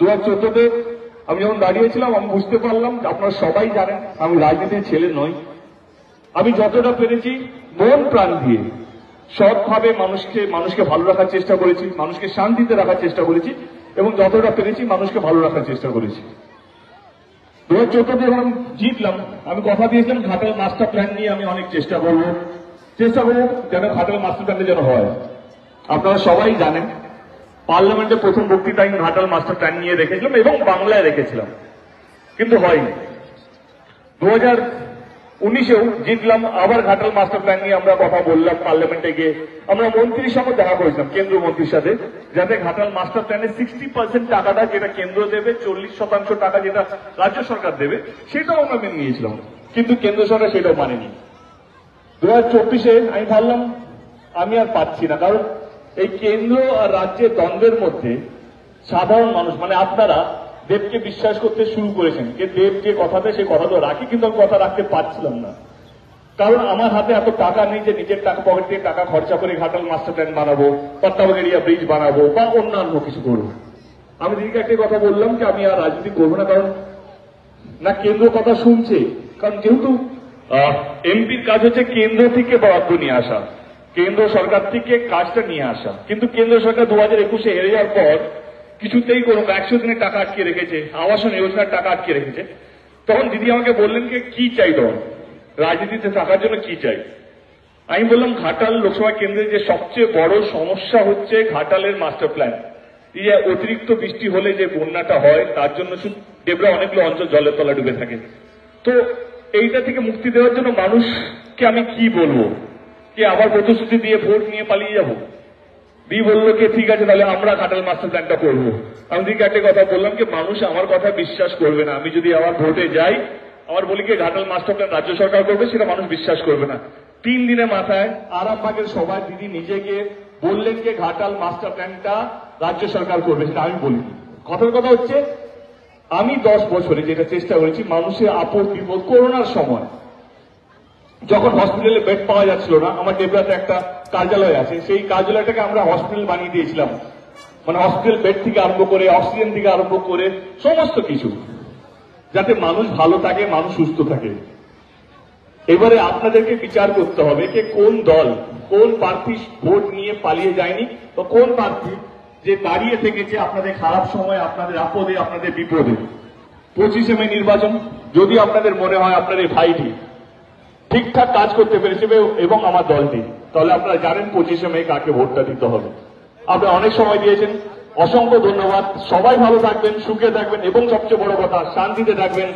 2014-তে আমি যখন দাঁড়িয়েছিলাম আমি বুঝতে পারলাম, আপনারা সবাই জানেন আমি রাজনীতির ছেলে নই। আমি যতটা পেরেছি মন প্রাণ দিয়ে সৎভাবে মানুষকে ভালো রাখার চেষ্টা করেছি, মানুষকে শান্তিতে রাখার চেষ্টা করেছি এবং যতটা পেরেছি মানুষকে ভালো রাখার চেষ্টা করেছি। 2014-তে যখন জিতলাম আমি কথা দিয়েছিলাম ঘাটাল মাস্টার প্ল্যান নিয়ে আমি অনেক চেষ্টা করবো যেন ঘাটাল মাস্টার প্ল্যানটা যেন হয়। আপনারা সবাই জানেন পার্লামেন্টে প্রথম বক্তৃতা আমি ঘাটাল মাস্টার প্ল্যান নিয়ে রেখেছিলাম এবং বাংলায় রেখেছিলাম, কিন্তু হয়নি। 2019-এও জিতলাম, আবার ঘাটাল মাস্টার প্ল্যান নিয়ে আমরা কথা বললাম পার্লামেন্টে গিয়ে। আমরা মন্ত্রীর সঙ্গে দেখা করেছিলাম, কেন্দ্রীয় মন্ত্রীর সাথে, যাতে ঘাটাল মাস্টার প্ল্যানের 60% টাকাটা যেটা কেন্দ্র দেবে, 40% টাকা যেটা রাজ্য সরকার দেবে, সেটাও আমরা মেনে নিয়েছিলাম, কিন্তু কেন্দ্র সরকার সেটাও মানেনি। 2024-এ আমি ভাবলাম আমি আর পাচ্ছি না, কারণ এই কেন্দ্র আর রাজ্যের দ্বন্দ্বের মধ্যে সাধারণ মানুষ মানে আপনারা দেবকে বিশ্বাস করতে শুরু করেছেন, যে দেব যে কথা দেয় সেই কথা তো রাখি, কিন্তু আমি কথা রাখতে পারছিলাম না, কারণ আমার হাতে এত টাকা নেই যে নিজের টাকা পকেট থেকে টাকা খরচা করে ঘাটাল মাস্টার প্ল্যান বানাবো, পদ্মাবগেরিয়া ব্রিজ বানাবো বা অন্যান্য কিছু করবো। আমি দিদিকে একটা কথা বললাম যে আমি আর রাজনীতি করবো না, কারণ না কেন্দ্র কথা শুনছে, কারণ যেহেতু এমপির কাজ হচ্ছে কেন্দ্র থেকে বরাদ্দ নিয়ে আসা, কেন্দ্র সরকার থেকে কাজটা নিয়ে আসা, কিন্তু কেন্দ্র সরকার 2021-এ হেরে যাওয়ার পর কিছুতেই কোনো 100 দিনের টাকা আটকে রেখেছে, আবাসন যোজনার টাকা আটকে রেখেছে। তখন দিদি আমাকে বললেন যে কি চাই তখন রাজনীতিতে থাকার জন্য কি চাই। আমি বললাম ঘাটাল লোকসভা কেন্দ্রের যে সবচেয়ে বড় সমস্যা হচ্ছে ঘাটালের মাস্টার প্ল্যান। এই যে অতিরিক্ত বৃষ্টি হলে যে বন্যাটা হয় তার জন্য দেবরা অনেকগুলো অঞ্চল জলের তলা ডুবে থাকে। তো এইটা থেকে মুক্তি দেওয়ার জন্য মানুষকে আমি কি বলবো, কি আবার প্রতিশ্রুতি দিয়ে ভোট নিয়ে পালিয়ে যাবো? দি বললো কি ঠিক আছে তাহলে আমরা ঘাটাল মাস্টার প্ল্যানটা করবো। আমি দিকে একটা কথা বললাম কি মানুষ আমার কথা বিশ্বাস করবে না, আমি যদি আবার ভোটে যাই আবার বলি কি ঘাটাল মাস্টার প্ল্যান রাজ্য সরকার করবে, সেটা মানুষ বিশ্বাস করবে না। 3 দিনের মাথায় আরামবাগের সবাই দিদি নিজে গিয়ে বললেন যে ঘাটাল মাস্টার প্ল্যানটা রাজ্য সরকার করবে, সেটা আমি বলি। কথার কথা হচ্ছে আমি 10 বছরে যেটা চেষ্টা করেছি মানুষের আপদ বিপদ, করোনার সময় যখন হসপিটালে বেড পাওয়া যাচ্ছিল না, আমার ডেবরাতে একটা কার্যালয় আছে, সেই কার্যালয়টাকে আমরা হসপিটাল বানিয়ে দিয়েছিলাম, মানে হসপিটাল বেড থেকে আরম্ভ করে অক্সিজেন থেকে আরম্ভ করে সমস্ত কিছু, যাতে মানুষ ভালো থাকে, মানুষ সুস্থ থাকে। এবারে আপনাদেরকে বিচার করতে হবে যে কোন দল কোন প্রার্থী ভোট নিয়ে পালিয়ে যায়নি, বা কোন প্রার্থী যে দাঁড়িয়ে থেকেছে আপনাদের খারাপ সময়, আপনাদের আপদে, আপনাদের বিপদে। 25শে মে নির্বাচন, যদি আপনাদের মনে হয় আপনাদের ভাইটি ঠিকঠাক কাজ করতে পেরেছে এবং আমার দলটি, তাহলে আপনারা জানেন 25শে মে কাকে ভোটটা দিতে হবে। আপনারা অনেক সময় দিয়েছেন, অসংখ্য ধন্যবাদ। সবাই ভালো থাকবেন, সুখে থাকবেন এবং সবচেয়ে বড় কথা শান্তিতে থাকবেন।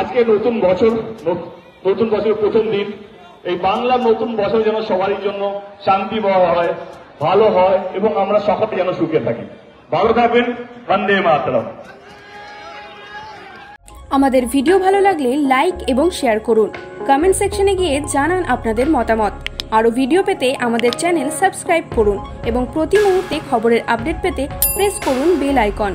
আজকে নতুন বছরের প্রথম দিন, এই বাংলার নতুন বছর যেন সবারই জন্য শান্তি হয়, ভালো হয় এবং আমরা সকলে যেন সুখে থাকি। ভালো থাকবেন। বন্দে মাতরম। আমাদের ভিডিও ভালো লাগলে লাইক এবং শেয়ার করুন। কমেন্ট সেকশনে গিয়ে জানান আপনাদের মতামত। আরও ভিডিও পেতে আমাদের চ্যানেল সাবস্ক্রাইব করুন এবং প্রতি মুহূর্তে খবরের আপডেট পেতে প্রেস করুন বেল আইকন।